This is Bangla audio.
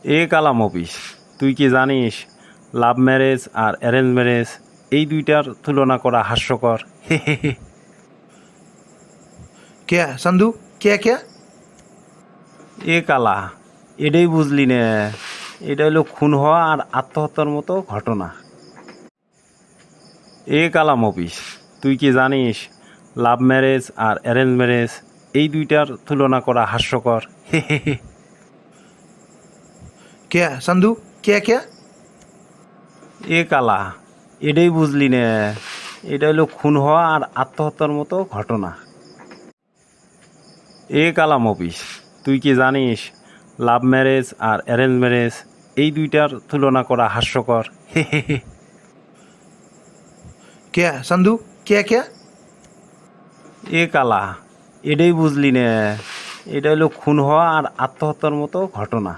এ কালাম অফিস, তুই কি জানিস লাভ ম্যারেজ আর অ্যারেঞ্জ ম্যারেজ এই দুইটার তুলনা করা হাস্যকর। क्या संधू क्या क्या? এ কালা, এটাই বুঝলি না? এটা হলো খুন হওয়া আর আত্মহত্যার মতো ঘটনা। এ কালাম অফিস, তুই কি জানিস লাভ ম্যারেজ আর অ্যারেঞ্জ ম্যারেজ এই দুইটার তুলনা করা হাস্যকর। क्या संधू क्या क्या? এ কালা, এটাই বুঝলি না? এটা হলো খুন হওয়া আর আত্মহত্যার মতো ঘটনা। এ কালাম অফিস, তুই কি জানিস লাভ ম্যারেজ আর অ্যারেঞ্জ ম্যারেজ এই দুইটার তুলনা করা হাস্যকর। क्या संधू क्या क्या? এ কালা, এটাই বুঝলি না? এটা হলো খুন হওয়া আর আত্মহত্যার মতো ঘটনা।